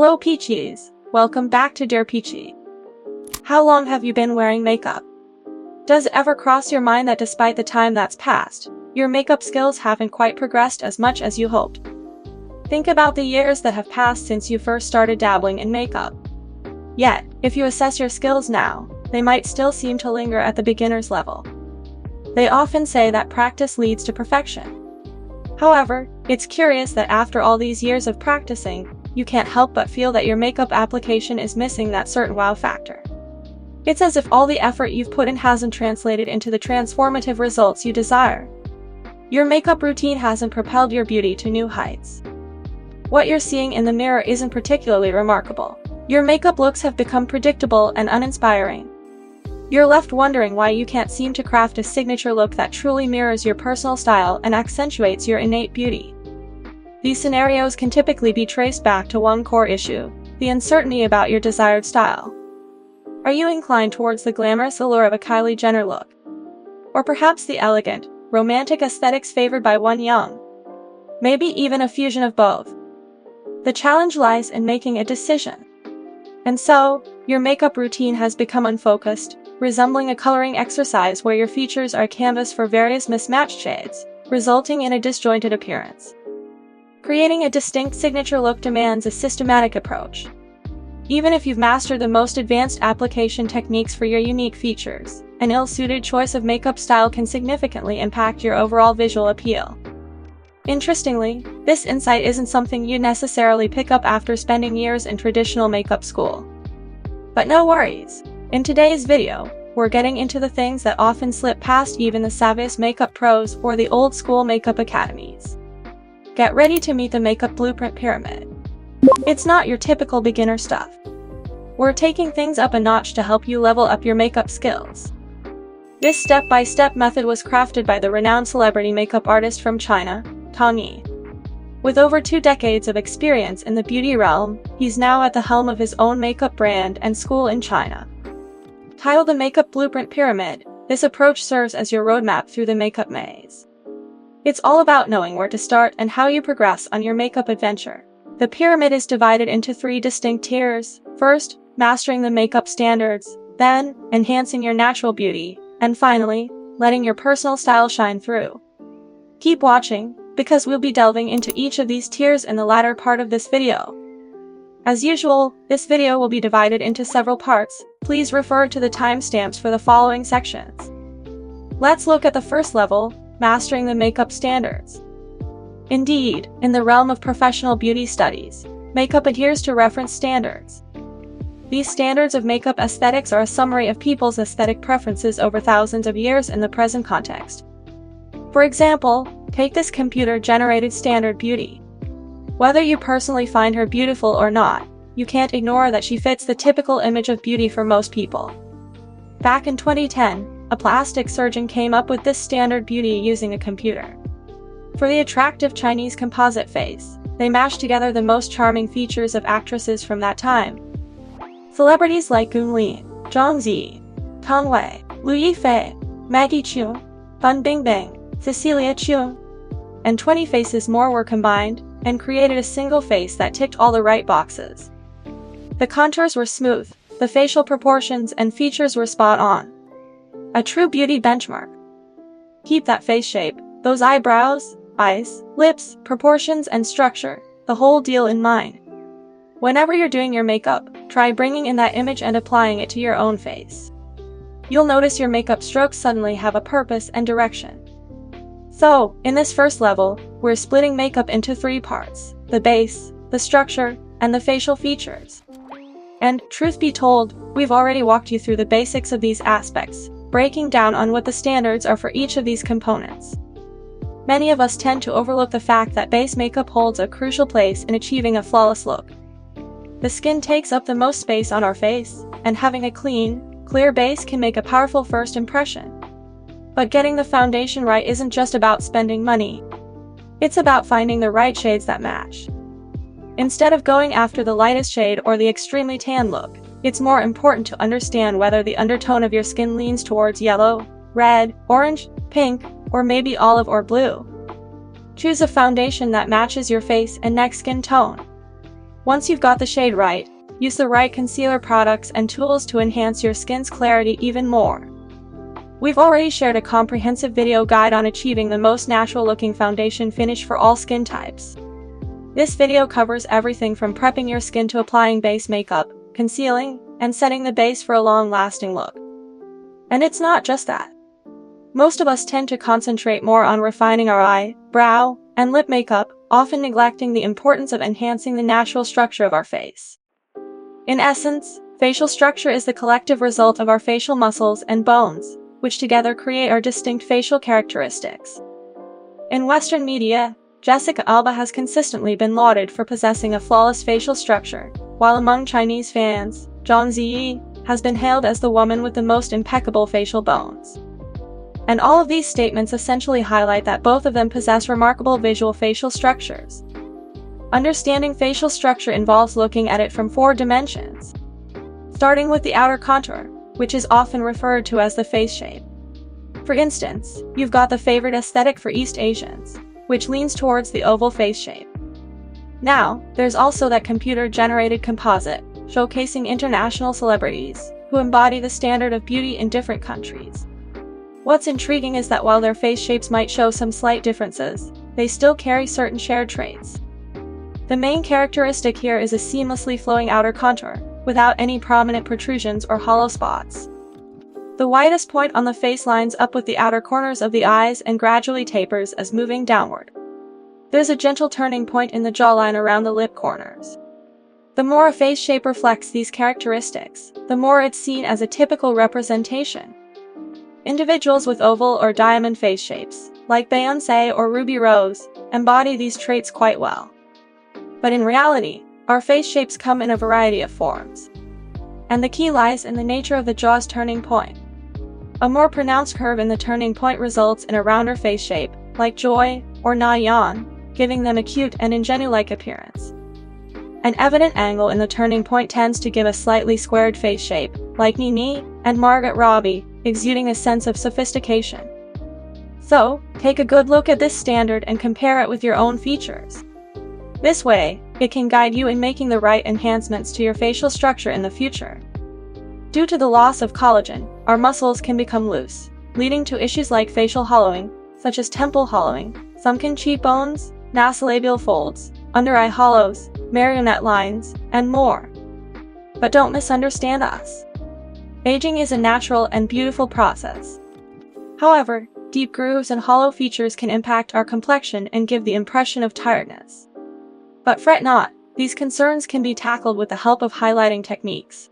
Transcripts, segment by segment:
Hello peachies, welcome back to Dear Peachie. How long have you been wearing makeup? Does it ever cross your mind that despite the time that's passed, your makeup skills haven't quite progressed as much as you hoped? Think about the years that have passed since you first started dabbling in makeup. Yet, if you assess your skills now, they might still seem to linger at the beginner's level. They often say that practice leads to perfection. However, it's curious that after all these years of practicing, you can't help but feel that your makeup application is missing that certain wow factor. It's as if all the effort you've put in hasn't translated into the transformative results you desire. Your makeup routine hasn't propelled your beauty to new heights. What you're seeing in the mirror isn't particularly remarkable. Your makeup looks have become predictable and uninspiring. You're left wondering why you can't seem to craft a signature look that truly mirrors your personal style and accentuates your innate beauty. These scenarios can typically be traced back to one core issue: the uncertainty about your desired style. Are you inclined towards the glamorous allure of a Kylie Jenner look? Or perhaps the elegant, romantic aesthetics favored by one young? Maybe even a fusion of both. The challenge lies in making a decision. And so, your makeup routine has become unfocused, resembling a coloring exercise where your features are a canvas for various mismatched shades, resulting in a disjointed appearance. Creating a distinct signature look demands a systematic approach. Even if you've mastered the most advanced application techniques for your unique features, an ill-suited choice of makeup style can significantly impact your overall visual appeal. Interestingly, this insight isn't something you necessarily pick up after spending years in traditional makeup school. But no worries. In today's video, we're getting into the things that often slip past even the savviest makeup pros or the old-school makeup academies. Get ready to meet the makeup blueprint pyramid. It's not your typical beginner stuff. We're taking things up a notch to help you level up your makeup skills. This step-by-step method was crafted by the renowned celebrity makeup artist from China, Tang Yi. With over 2 decades of experience in the beauty realm, he's now at the helm of his own makeup brand and school in China. Titled the Makeup Blueprint Pyramid, this approach serves as your roadmap through the makeup maze. It's all about knowing where to start and how you progress on your makeup adventure. The pyramid is divided into 3 distinct tiers. First, mastering the makeup standards, then, enhancing your natural beauty, and finally, letting your personal style shine through. Keep watching, because we'll be delving into each of these tiers in the latter part of this video. As usual, this video will be divided into several parts. Please refer to the timestamps for the following sections. Let's look at the first level, mastering the makeup standards. Indeed, in the realm of professional beauty studies, makeup adheres to reference standards. These standards of makeup aesthetics are a summary of people's aesthetic preferences over thousands of years in the present context. For example, take this computer-generated standard beauty. Whether you personally find her beautiful or not, you can't ignore that she fits the typical image of beauty for most people. Back in 2010, a plastic surgeon came up with this standard beauty using a computer. For the attractive Chinese composite face, they mashed together the most charming features of actresses from that time. Celebrities like Gun Li, Zhang Zi, Tang Wei, Liu Yifei, Maggie Chu, Fan Bingbing, Cecilia Cheung, and 20 faces more were combined and created a single face that ticked all the right boxes. The contours were smooth, the facial proportions and features were spot on. A true beauty benchmark. Keep that face shape, those eyebrows, eyes, lips, proportions and structure, the whole deal in mind. Whenever you're doing your makeup, try bringing in that image and applying it to your own face. You'll notice your makeup strokes suddenly have a purpose and direction. So, in this first level, we're splitting makeup into 3 parts: the base, the structure, and the facial features. And, truth be told, we've already walked you through the basics of these aspects, breaking down on what the standards are for each of these components. Many of us tend to overlook the fact that base makeup holds a crucial place in achieving a flawless look. The skin takes up the most space on our face, and having a clean, clear base can make a powerful first impression. But getting the foundation right isn't just about spending money. It's about finding the right shades that match. Instead of going after the lightest shade or the extremely tan look, it's more important to understand whether the undertone of your skin leans towards yellow, red, orange, pink, or maybe olive or blue. Choose a foundation that matches your face and neck skin tone. Once you've got the shade right, use the right concealer products and tools to enhance your skin's clarity even more. We've already shared a comprehensive video guide on achieving the most natural-looking foundation finish for all skin types. This video covers everything from prepping your skin to applying base makeup, concealing, and setting the base for a long-lasting look. And it's not just that. Most of us tend to concentrate more on refining our eye, brow, and lip makeup, often neglecting the importance of enhancing the natural structure of our face. In essence, facial structure is the collective result of our facial muscles and bones, which together create our distinct facial characteristics. In Western media, Jessica Alba has consistently been lauded for possessing a flawless facial structure, while among Chinese fans, Zhang Ziyi has been hailed as the woman with the most impeccable facial bones. And all of these statements essentially highlight that both of them possess remarkable visual facial structures. Understanding facial structure involves looking at it from 4 dimensions. Starting with the outer contour, which is often referred to as the face shape. For instance, you've got the favorite aesthetic for East Asians, which leans towards the oval face shape. Now, there's also that computer-generated composite, showcasing international celebrities, who embody the standard of beauty in different countries. What's intriguing is that while their face shapes might show some slight differences, they still carry certain shared traits. The main characteristic here is a seamlessly flowing outer contour, without any prominent protrusions or hollow spots. The widest point on the face lines up with the outer corners of the eyes and gradually tapers as moving downward. There's a gentle turning point in the jawline around the lip corners. The more a face shape reflects these characteristics, the more it's seen as a typical representation. Individuals with oval or diamond face shapes, like Beyoncé or Ruby Rose, embody these traits quite well. But in reality, our face shapes come in a variety of forms. And the key lies in the nature of the jaw's turning point. A more pronounced curve in the turning point results in a rounder face shape, like Joy or Na Yan, giving them a cute and ingenue-like appearance. An evident angle in the turning point tends to give a slightly squared face shape, like Nini and Margot Robbie, exuding a sense of sophistication. So, take a good look at this standard and compare it with your own features. This way, it can guide you in making the right enhancements to your facial structure in the future. Due to the loss of collagen, our muscles can become loose, leading to issues like facial hollowing, such as temple hollowing, sunken cheekbones, nasolabial folds, under-eye hollows, marionette lines, and more. But don't misunderstand us. Aging is a natural and beautiful process. However, deep grooves and hollow features can impact our complexion and give the impression of tiredness. But fret not, these concerns can be tackled with the help of highlighting techniques.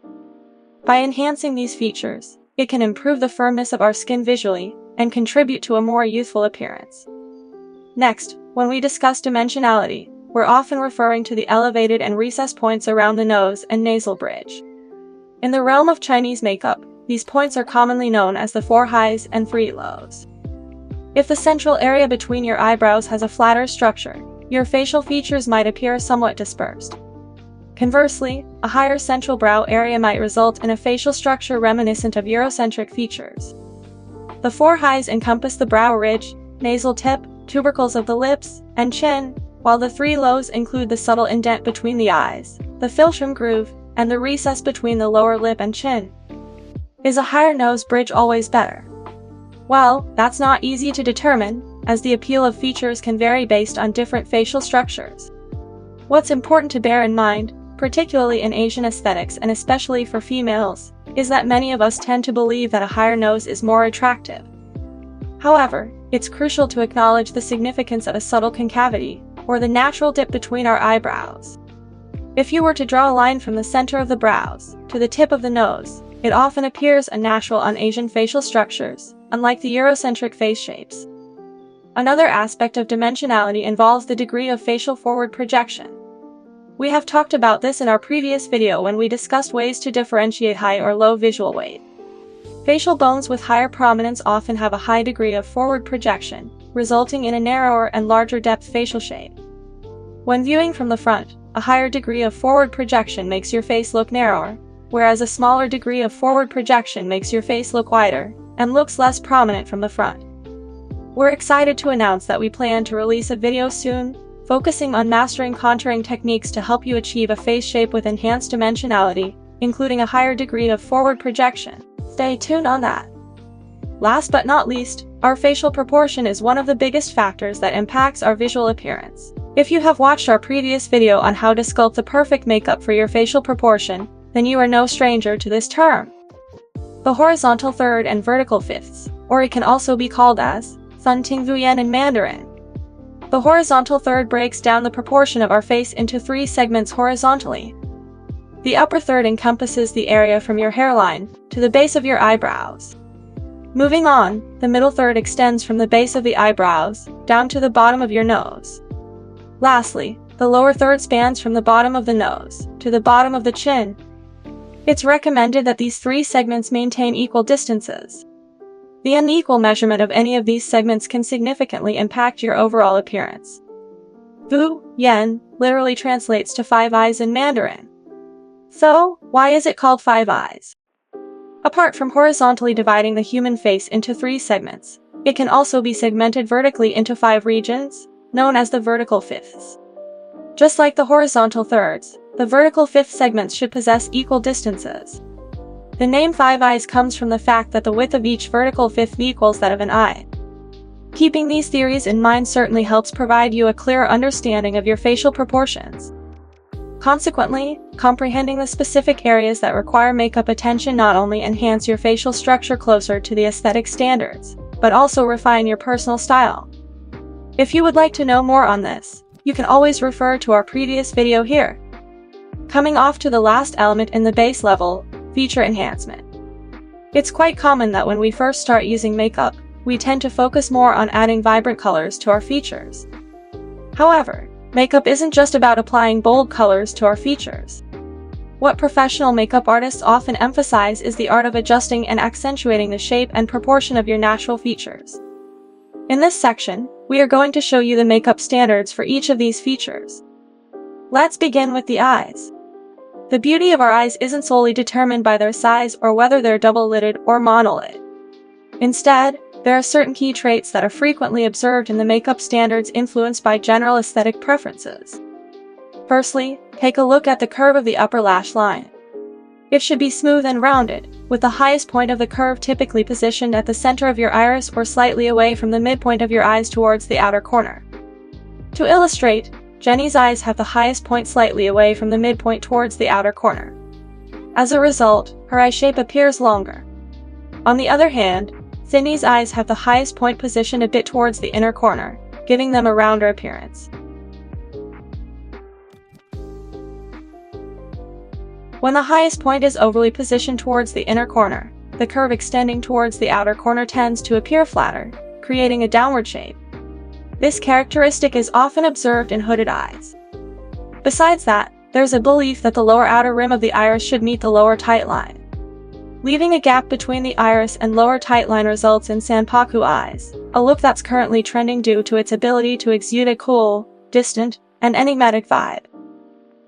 By enhancing these features, it can improve the firmness of our skin visually and contribute to a more youthful appearance. Next, when we discuss dimensionality, we're often referring to the elevated and recessed points around the nose and nasal bridge. In the realm of Chinese makeup, these points are commonly known as the 4 highs and 3 lows. If the central area between your eyebrows has a flatter structure, your facial features might appear somewhat dispersed. Conversely, a higher central brow area might result in a facial structure reminiscent of Eurocentric features. The 4 highs encompass the brow ridge, nasal tip, tubercles of the lips, and chin, while the 3 lows include the subtle indent between the eyes, the philtrum groove, and the recess between the lower lip and chin. Is a higher nose bridge always better? Well, that's not easy to determine, as the appeal of features can vary based on different facial structures. What's important to bear in mind, particularly in Asian aesthetics and especially for females, is that many of us tend to believe that a higher nose is more attractive. However, it's crucial to acknowledge the significance of a subtle concavity, or the natural dip between our eyebrows. If you were to draw a line from the center of the brows to the tip of the nose, it often appears unnatural on Asian facial structures, unlike the Eurocentric face shapes. Another aspect of dimensionality involves the degree of facial forward projection. We have talked about this in our previous video when we discussed ways to differentiate high or low visual weight. Facial bones with higher prominence often have a high degree of forward projection, resulting in a narrower and larger depth facial shape. When viewing from the front, a higher degree of forward projection makes your face look narrower, whereas a smaller degree of forward projection makes your face look wider and looks less prominent from the front. We're excited to announce that we plan to release a video soon, focusing on mastering contouring techniques to help you achieve a face shape with enhanced dimensionality, including a higher degree of forward projection. Stay tuned on that. Last but not least, our facial proportion is one of the biggest factors that impacts our visual appearance. If you have watched our previous video on how to sculpt the perfect makeup for your facial proportion, then you are no stranger to this term. The horizontal third and vertical fifths, or it can also be called as Sun Ting Vuyen in Mandarin. The horizontal third breaks down the proportion of our face into 3 segments horizontally. The upper third encompasses the area from your hairline to the base of your eyebrows. Moving on, the middle third extends from the base of the eyebrows down to the bottom of your nose. Lastly, the lower third spans from the bottom of the nose to the bottom of the chin. It's recommended that these 3 segments maintain equal distances. The unequal measurement of any of these segments can significantly impact your overall appearance. Vu Yen literally translates to 5 eyes in Mandarin. So, why is it called 5 eyes? Apart from horizontally dividing the human face into 3 segments, it can also be segmented vertically into 5 regions, known as the vertical fifths. Just like the horizontal thirds, the vertical fifth segments should possess equal distances. The name 5 eyes comes from the fact that the width of each vertical fifth equals that of an eye. Keeping these theories in mind certainly helps provide you a clearer understanding of your facial proportions. Consequently, comprehending the specific areas that require makeup attention not only enhance your facial structure closer to the aesthetic standards, but also refine your personal style. If you would like to know more on this, you can always refer to our previous video here. Coming off to the last element in the base level, feature enhancement. It's quite common that when we first start using makeup, we tend to focus more on adding vibrant colors to our features. However, makeup isn't just about applying bold colors to our features. What professional makeup artists often emphasize is the art of adjusting and accentuating the shape and proportion of your natural features. In this section, we are going to show you the makeup standards for each of these features. Let's begin with the eyes. The beauty of our eyes isn't solely determined by their size or whether they're double-lidded or monolid. Instead, there are certain key traits that are frequently observed in the makeup standards influenced by general aesthetic preferences. Firstly, take a look at the curve of the upper lash line. It should be smooth and rounded, with the highest point of the curve typically positioned at the center of your iris or slightly away from the midpoint of your eyes towards the outer corner. To illustrate, Jenny's eyes have the highest point slightly away from the midpoint towards the outer corner. As a result, her eye shape appears longer. On the other hand, Cindy's eyes have the highest point positioned a bit towards the inner corner, giving them a rounder appearance. When the highest point is overly positioned towards the inner corner, the curve extending towards the outer corner tends to appear flatter, creating a downward shape. This characteristic is often observed in hooded eyes. Besides that, there's a belief that the lower outer rim of the iris should meet the lower tight line. Leaving a gap between the iris and lower tight line results in Sanpaku eyes, a look that's currently trending due to its ability to exude a cool, distant, and enigmatic vibe.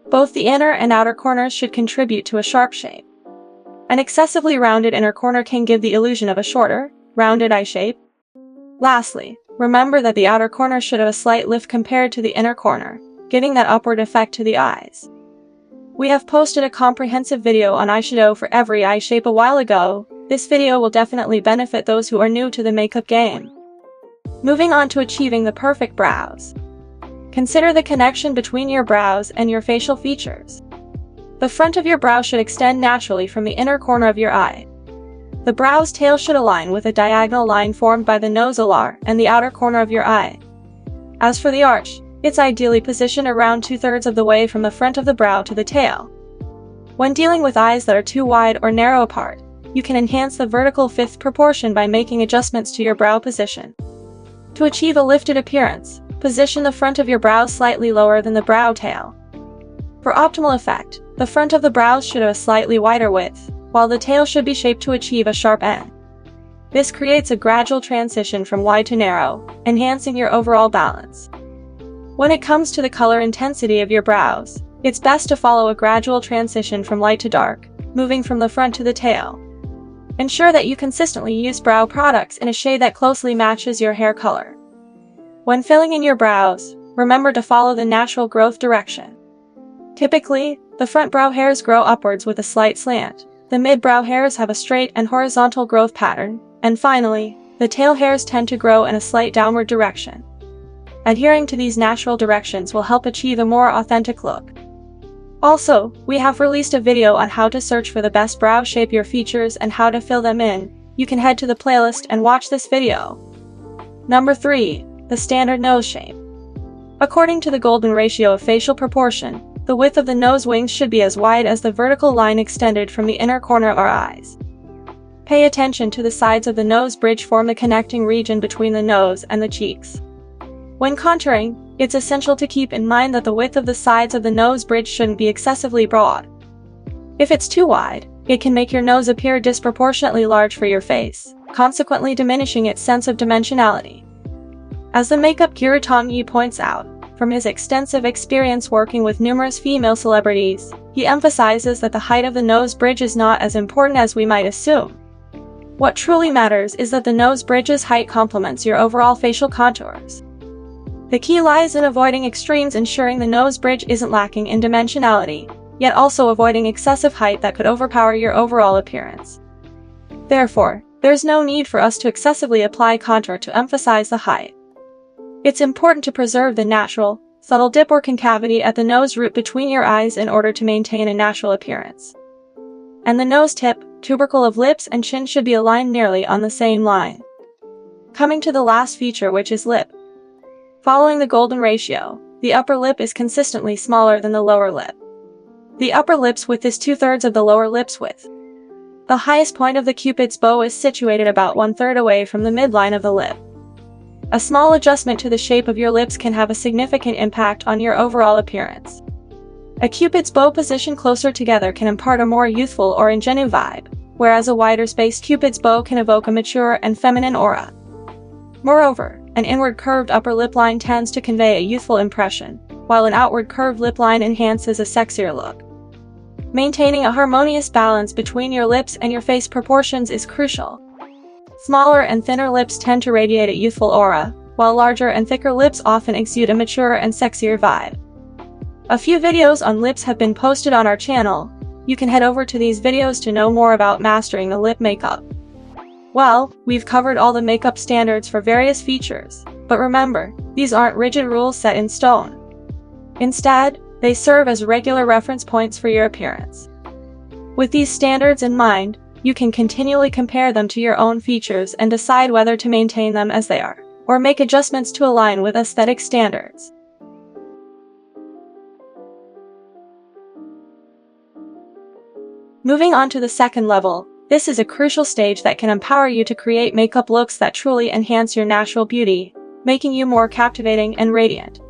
Both the inner and outer corners should contribute to a sharp shape. An excessively rounded inner corner can give the illusion of a shorter, rounded eye shape. Lastly, remember that the outer corner should have a slight lift compared to the inner corner, giving that upward effect to the eyes. We have posted a comprehensive video on eyeshadow for every eye shape a while ago. This video will definitely benefit those who are new to the makeup game. Moving on to achieving the perfect brows. Consider the connection between your brows and your facial features. The front of your brow should extend naturally from the inner corner of your eye. The brow's tail should align with a diagonal line formed by the nosolar and the outer corner of your eye. As for the arch, it's ideally positioned around 2/3 of the way from the front of the brow to the tail. When dealing with eyes that are too wide or narrow apart, you can enhance the vertical fifth proportion by making adjustments to your brow position. To achieve a lifted appearance, position the front of your brow slightly lower than the brow tail. For optimal effect, the front of the brows should have a slightly wider width, while the tail should be shaped to achieve a sharp end. This creates a gradual transition from wide to narrow, enhancing your overall balance. When it comes to the color intensity of your brows, it's best to follow a gradual transition from light to dark, moving from the front to the tail. Ensure that you consistently use brow products in a shade that closely matches your hair color. When filling in your brows, remember to follow the natural growth direction. Typically, the front brow hairs grow upwards with a slight slant, the mid-brow hairs have a straight and horizontal growth pattern, and finally, the tail hairs tend to grow in a slight downward direction. Adhering to these natural directions will help achieve a more authentic look. Also, we have released a video on how to search for the best brow shape your features and how to fill them in. You can head to the playlist and watch this video. Number 3. The standard nose shape. According to the golden ratio of facial proportion, the width of the nose wings should be as wide as the vertical line extended from the inner corner of our eyes. Pay attention to the sides of the nose bridge form the connecting region between the nose and the cheeks. When contouring, it's essential to keep in mind that the width of the sides of the nose bridge shouldn't be excessively broad. If it's too wide, it can make your nose appear disproportionately large for your face, consequently diminishing its sense of dimensionality. As the makeup guru Tong Yi points out, from his extensive experience working with numerous female celebrities, he emphasizes that the height of the nose bridge is not as important as we might assume. What truly matters is that the nose bridge's height complements your overall facial contours. The key lies in avoiding extremes, ensuring the nose bridge isn't lacking in dimensionality, yet also avoiding excessive height that could overpower your overall appearance. Therefore, there's no need for us to excessively apply contour to emphasize the height. It's important to preserve the natural, subtle dip or concavity at the nose root between your eyes in order to maintain a natural appearance. And the nose tip, tubercle of lips and chin should be aligned nearly on the same line. Coming to the last feature, which is lip. Following the golden ratio, the upper lip is consistently smaller than the lower lip. The upper lip's width is 2/3 of the lower lip's width. The highest point of the Cupid's bow is situated about 1/3 away from the midline of the lip. A small adjustment to the shape of your lips can have a significant impact on your overall appearance. A Cupid's bow position closer together can impart a more youthful or ingenuine vibe, whereas a wider spaced Cupid's bow can evoke a mature and feminine aura. Moreover, an inward curved upper lip line tends to convey a youthful impression, while an outward curved lip line enhances a sexier look. Maintaining a harmonious balance between your lips and your face proportions is crucial. Smaller and thinner lips tend to radiate a youthful aura, while larger and thicker lips often exude a mature and sexier vibe. A few videos on lips have been posted on our channel. You can head over to these videos to know more about mastering the lip makeup. Well, we've covered all the makeup standards for various features, but remember, these aren't rigid rules set in stone. Instead, they serve as regular reference points for your appearance. With these standards in mind, you can continually compare them to your own features and decide whether to maintain them as they are, or make adjustments to align with aesthetic standards. Moving on to the second level, this is a crucial stage that can empower you to create makeup looks that truly enhance your natural beauty, making you more captivating and radiant.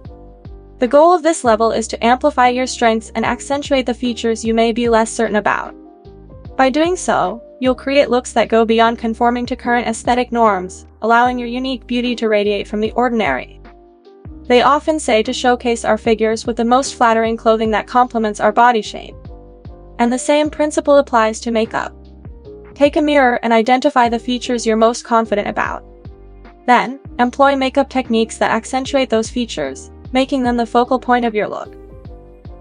The goal of this level is to amplify your strengths and accentuate the features you may be less certain about. By doing so, you'll create looks that go beyond conforming to current aesthetic norms, allowing your unique beauty to radiate from the ordinary. They often say to showcase our figures with the most flattering clothing that complements our body shape. And the same principle applies to makeup. Take a mirror and identify the features you're most confident about. Then, employ makeup techniques that accentuate those features, making them the focal point of your look.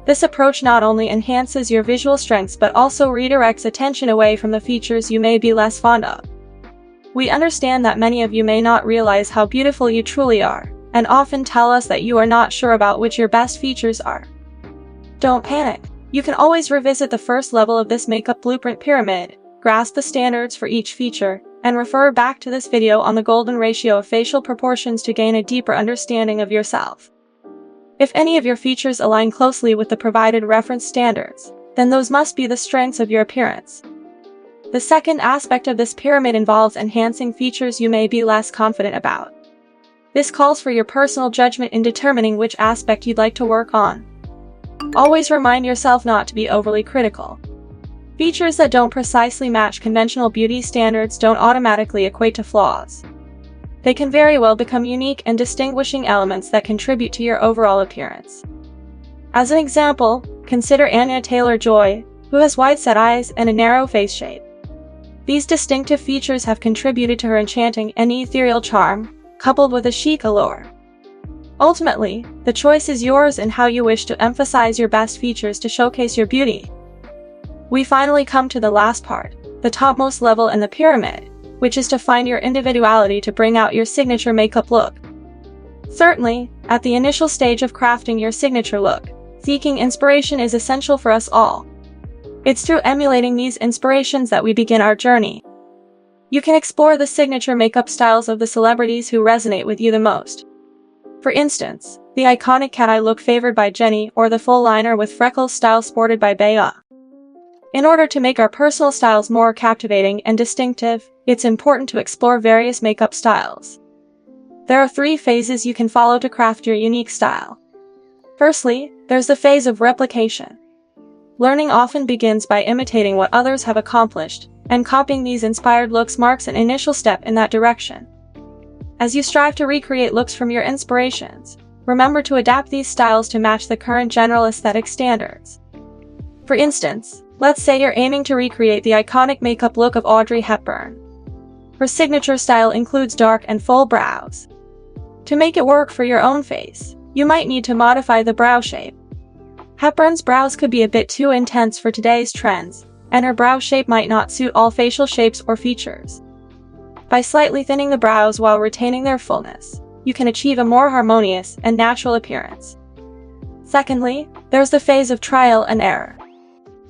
This approach not only enhances your visual strengths but also redirects attention away from the features you may be less fond of. We understand that many of you may not realize how beautiful you truly are, and often tell us that you are not sure about which your best features are. Don't panic. You can always revisit the first level of this makeup blueprint pyramid, grasp the standards for each feature, and refer back to this video on the golden ratio of facial proportions to gain a deeper understanding of yourself. If any of your features align closely with the provided reference standards, then those must be the strengths of your appearance. The second aspect of this pyramid involves enhancing features you may be less confident about. This calls for your personal judgment in determining which aspect you'd like to work on. Always remind yourself not to be overly critical. Features that don't precisely match conventional beauty standards don't automatically equate to flaws. They can very well become unique and distinguishing elements that contribute to your overall appearance. As an example, consider Anya Taylor-Joy, who has wide-set eyes and a narrow face shape. These distinctive features have contributed to her enchanting and ethereal charm, coupled with a chic allure. Ultimately, the choice is yours in how you wish to emphasize your best features to showcase your beauty. We finally come to the last part, the topmost level in the pyramid, which is to find your individuality to bring out your signature makeup look. Certainly, at the initial stage of crafting your signature look, seeking inspiration is essential for us all. It's through emulating these inspirations that we begin our journey. You can explore the signature makeup styles of the celebrities who resonate with you the most. For instance, the iconic cat eye look favored by Jenny or the full liner with freckles style sported by Bea. In order to make our personal styles more captivating and distinctive, it's important to explore various makeup styles. There are 3 phases you can follow to craft your unique style. Firstly, there's the phase of replication. Learning often begins by imitating what others have accomplished, and copying these inspired looks marks an initial step in that direction. As you strive to recreate looks from your inspirations, remember to adapt these styles to match the current general aesthetic standards. For instance, let's say you're aiming to recreate the iconic makeup look of Audrey Hepburn. Her signature style includes dark and full brows. To make it work for your own face, you might need to modify the brow shape. Hepburn's brows could be a bit too intense for today's trends, and her brow shape might not suit all facial shapes or features. By slightly thinning the brows while retaining their fullness, you can achieve a more harmonious and natural appearance. Secondly, there's the phase of trial and error.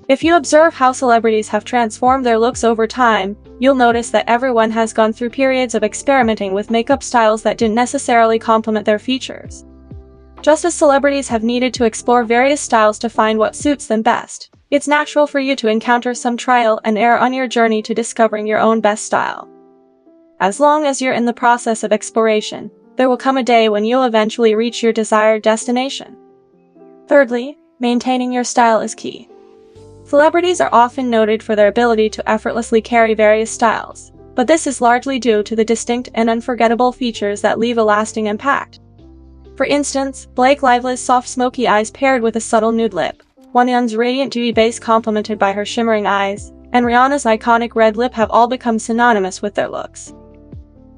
If you observe how celebrities have transformed their looks over time, you'll notice that everyone has gone through periods of experimenting with makeup styles that didn't necessarily complement their features. Just as celebrities have needed to explore various styles to find what suits them best, it's natural for you to encounter some trial and error on your journey to discovering your own best style. As long as you're in the process of exploration, there will come a day when you'll eventually reach your desired destination. Thirdly, maintaining your style is key. Celebrities are often noted for their ability to effortlessly carry various styles, but this is largely due to the distinct and unforgettable features that leave a lasting impact. For instance, Blake Lively's soft smoky eyes paired with a subtle nude lip, Wonyeon's radiant dewy base complemented by her shimmering eyes, and Rihanna's iconic red lip have all become synonymous with their looks.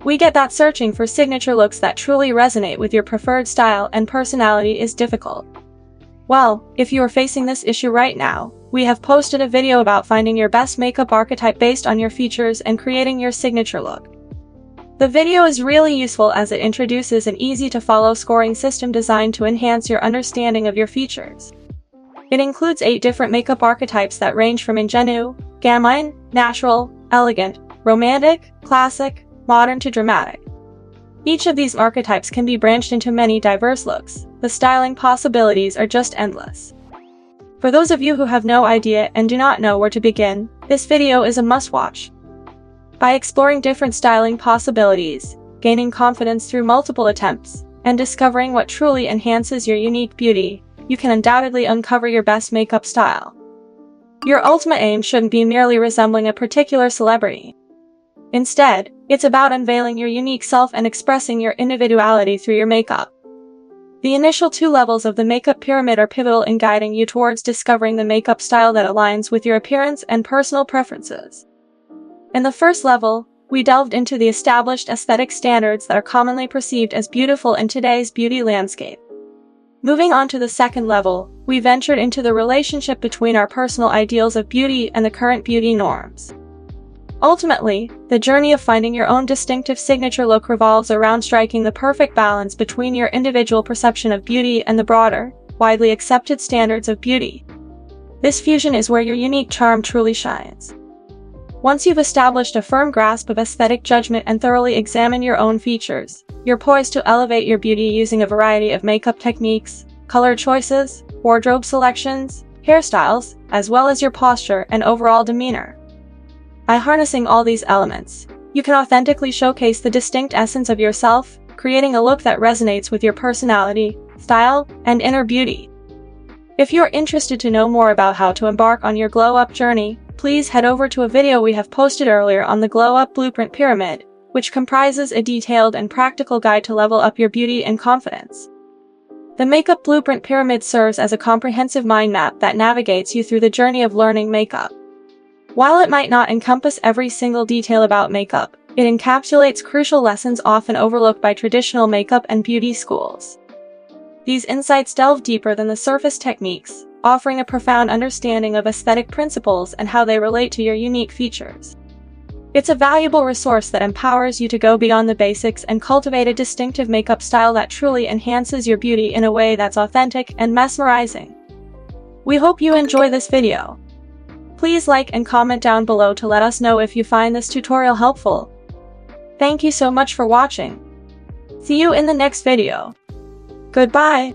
We get that searching for signature looks that truly resonate with your preferred style and personality is difficult. Well, if you are facing this issue right now, we have posted a video about finding your best makeup archetype based on your features and creating your signature look. The video is really useful as it introduces an easy-to-follow scoring system designed to enhance your understanding of your features. It includes 8 different makeup archetypes that range from ingenue, gamin, natural, elegant, romantic, classic, modern to dramatic. Each of these archetypes can be branched into many diverse looks. The styling possibilities are just endless. For those of you who have no idea and do not know where to begin, this video is a must-watch. By exploring different styling possibilities, gaining confidence through multiple attempts, and discovering what truly enhances your unique beauty, you can undoubtedly uncover your best makeup style. Your ultimate aim shouldn't be merely resembling a particular celebrity. Instead, it's about unveiling your unique self and expressing your individuality through your makeup. The initial 2 levels of the makeup pyramid are pivotal in guiding you towards discovering the makeup style that aligns with your appearance and personal preferences. In the first level, we delved into the established aesthetic standards that are commonly perceived as beautiful in today's beauty landscape. Moving on to the second level, we ventured into the relationship between our personal ideals of beauty and the current beauty norms. Ultimately, the journey of finding your own distinctive signature look revolves around striking the perfect balance between your individual perception of beauty and the broader, widely accepted standards of beauty. This fusion is where your unique charm truly shines. Once you've established a firm grasp of aesthetic judgment and thoroughly examined your own features, you're poised to elevate your beauty using a variety of makeup techniques, color choices, wardrobe selections, hairstyles, as well as your posture and overall demeanor. By harnessing all these elements, you can authentically showcase the distinct essence of yourself, creating a look that resonates with your personality, style, and inner beauty. If you're interested to know more about how to embark on your glow-up journey, please head over to a video we have posted earlier on the Glow Up Blueprint Pyramid, which comprises a detailed and practical guide to level up your beauty and confidence. The Makeup Blueprint Pyramid serves as a comprehensive mind map that navigates you through the journey of learning makeup. While it might not encompass every single detail about makeup, it encapsulates crucial lessons often overlooked by traditional makeup and beauty schools. These insights delve deeper than the surface techniques, offering a profound understanding of aesthetic principles and how they relate to your unique features. It's a valuable resource that empowers you to go beyond the basics and cultivate a distinctive makeup style that truly enhances your beauty in a way that's authentic and mesmerizing. We hope you enjoy this video. Please like and comment down below to let us know if you find this tutorial helpful. Thank you so much for watching. See you in the next video. Goodbye.